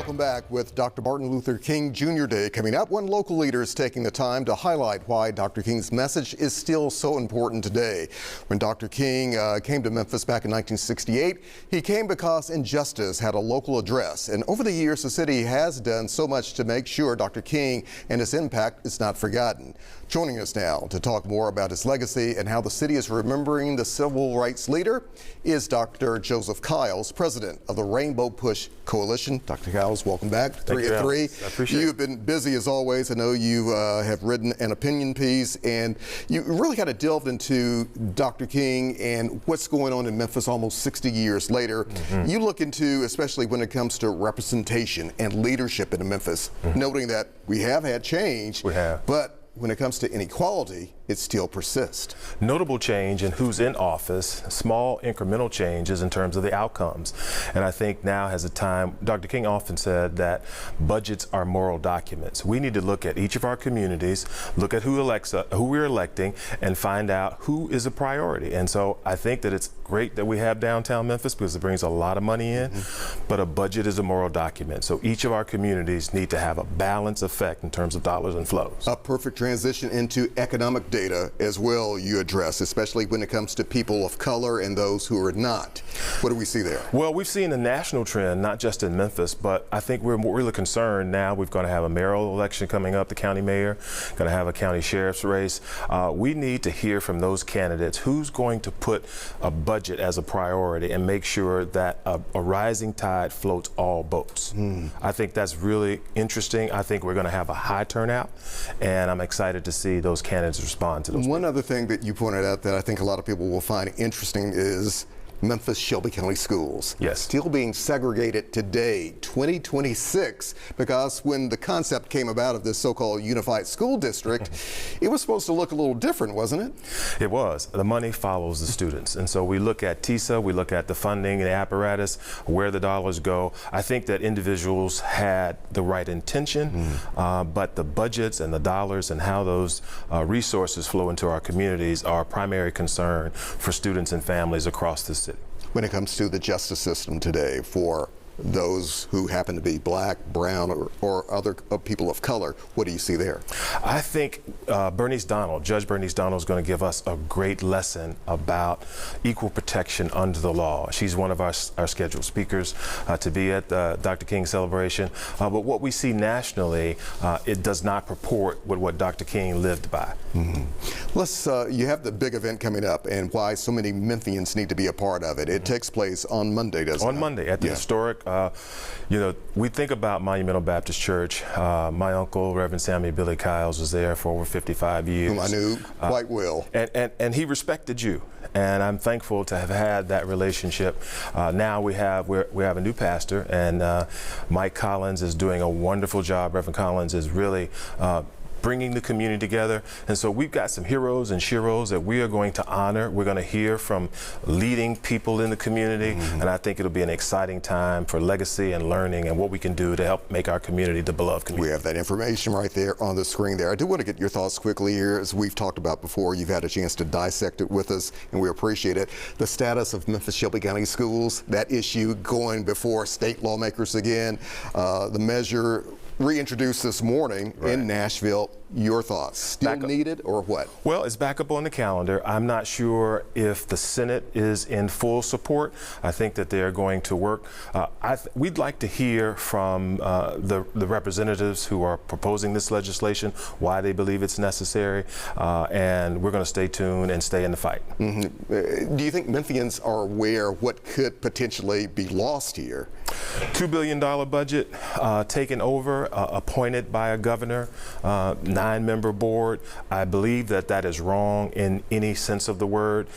Welcome back. With Dr. Martin Luther King Jr. Day coming up, one local leader is taking the time to highlight why Dr. King's message is still so important today. When Dr. King came to Memphis back in 1968, he came because injustice had a local address. And over the years, the city has done so much to make sure Dr. King and his impact is not forgotten. Joining us now to talk more about his legacy and how the city is remembering the civil rights leader is Dr. Joseph Kyles, president of the Rainbow Push Coalition. Dr. Kyles, welcome back. Thank 3 at 3. I appreciate it. You've been busy as always. I know you have written an opinion piece, and you really kind of delved into Dr. King and what's going on in Memphis almost 60 years later. You look into, especially when it comes to representation and leadership in Memphis, noting that we have had change. We have. But when it comes to inequality, it still persists. Notable change in who's in office, small incremental changes in terms of the outcomes. And I think now has a time, Dr. King often said that budgets are moral documents. We need to look at each of our communities, look at who we're electing, and find out who is a priority. And so I think that it's great that we have downtown Memphis because it brings a lot of money in, but a budget is a moral document. So each of our communities need to have a balanced effect in terms of dollars and flows. A perfect transition into economic data as well you address, especially when it comes to people of color and those who are not. What do we see there? Well, we've seen a national trend, not just in Memphis, but I think we're really concerned now. We're going to have a mayoral election coming up, the county mayor, going to have a county sheriff's race. We need to hear from those candidates who's going to put a budget as a priority and make sure that a rising tide floats all boats. I think that's really interesting. I think we're going to have a high turnout, and I'm excited to see those candidates respond to those. One other thing that you pointed out that I think a lot of people will find interesting is Memphis Shelby County schools. Yes. Still being segregated today, 2026, because when the concept came about of this so-called unified school district, it was supposed to look a little different, wasn't it? It was. The money follows the students. And so we look at TISA, we look at the funding, the apparatus, where the dollars go. I think that individuals had the right intention, but the budgets and the dollars and how those resources flow into our communities are a primary concern for students and families across the city. When it comes to the justice system today for those who happen to be black, brown, or other people of color, what do you see there? I think Judge Bernice Donald is going to give us a great lesson about equal protection under the law. She's one of our scheduled speakers to be at the Dr. King celebration. But what we see nationally, it does not purport with what Dr. King lived by. Let's, you have the big event coming up and why so many Memphians need to be a part of it. It takes place on Monday, doesn't it? On Monday at the historic, you know, we think about Monumental Baptist Church. My uncle, Reverend Samuel Billy Kyles, was there for over 55 years. Whom I knew quite well. And he respected you. And I'm thankful to have had that relationship. Now we have a new pastor, and Mike Collins is doing a wonderful job. Reverend Collins is really bringing the community together. And so we've got some heroes and sheroes that we are going to honor. We're going to hear from leading people in the community. And I think it'll be an exciting time for legacy and learning and what we can do to help make our community the beloved community. We have that information right there on the screen there. I do want to get your thoughts quickly here. As we've talked about before, you've had a chance to dissect it with us, and we appreciate it. The status of Memphis Shelby County schools, that issue going before state lawmakers again. The measure reintroduced this morning in Nashville. Your thoughts? Still needed or what? Well, it's back up on the calendar. I'm not sure if the Senate is in full support. I think that they're going to work. We'd like to hear from the representatives who are proposing this legislation, why they believe it's necessary, and we're going to stay tuned and stay in the fight. Do you think Memphians are aware what could potentially be lost here? $2 billion budget taken over, appointed by a governor, 9-member board. I believe that that is wrong in any sense of the word.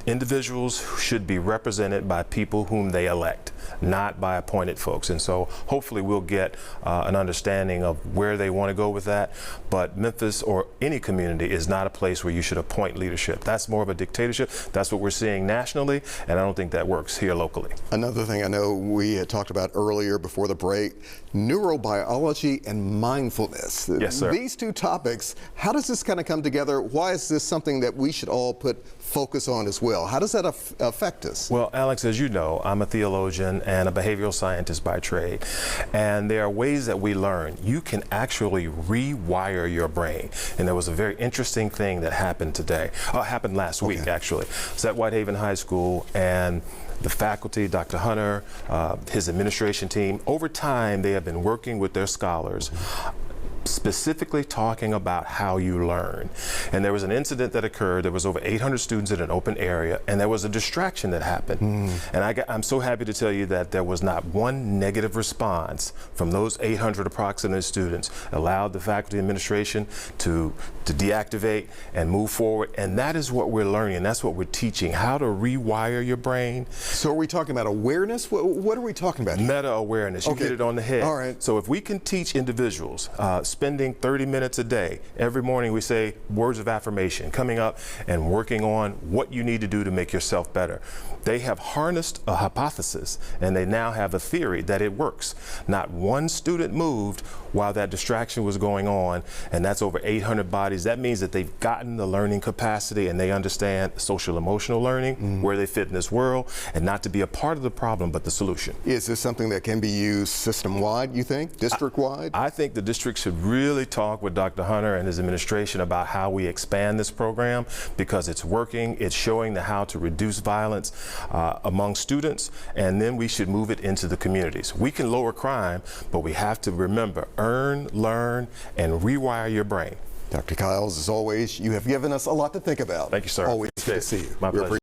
Individuals should be represented by people whom they elect, not by appointed folks. And so hopefully we'll get an understanding of where they want to go with that. But Memphis or any community is not a place where you should appoint leadership. That's more of a dictatorship. That's what we're seeing nationally, and I don't think that works here locally. Another thing I know we had talked about earlier before the break, neurobiology and mindfulness. Yes, sir. These two topics, how does this kind of come together? Why is this something that we should all put focus on as well? How does that affect us? Well, Alex, as you know, I'm a theologian. son and a behavioral scientist by trade. And there are ways that we learn. You can actually rewire your brain. And there was a very interesting thing that happened happened last week, actually. It's at Whitehaven High School, and the faculty, Dr. Hunter, his administration team, over time they have been working with their scholars, specifically talking about how you learn. And there was an incident that occurred. There was over 800 students in an open area, and there was a distraction that happened. And I'm so happy to tell you that there was not one negative response from those 800 approximate students. Allowed the faculty administration to deactivate and move forward. And that is what we're learning. That's what we're teaching, how to rewire your brain. So are we talking about awareness? What are we talking about? Meta awareness. You hit it on the head. All right. So if we can teach individuals, spending 30 minutes a day, every morning we say words of affirmation, coming up and working on what you need to do to make yourself better. They have harnessed a hypothesis, and they now have a theory that it works. Not one student moved while that distraction was going on, and that's over 800 bodies. That means that they've gotten the learning capacity, and they understand social emotional learning, where they fit in this world, and not to be a part of the problem, but the solution. Is this something that can be used system-wide, you think, district-wide? I think the district should really talk with Dr. Hunter and his administration about how we expand this program, because it's working. It's showing how to reduce violence among students, and then we should move it into the communities. We can lower crime, but we have to remember, earn, learn, and rewire your brain. Dr. Kiles, as always, you have given us a lot to think about. Thank you, sir. Always good to see you. My pleasure.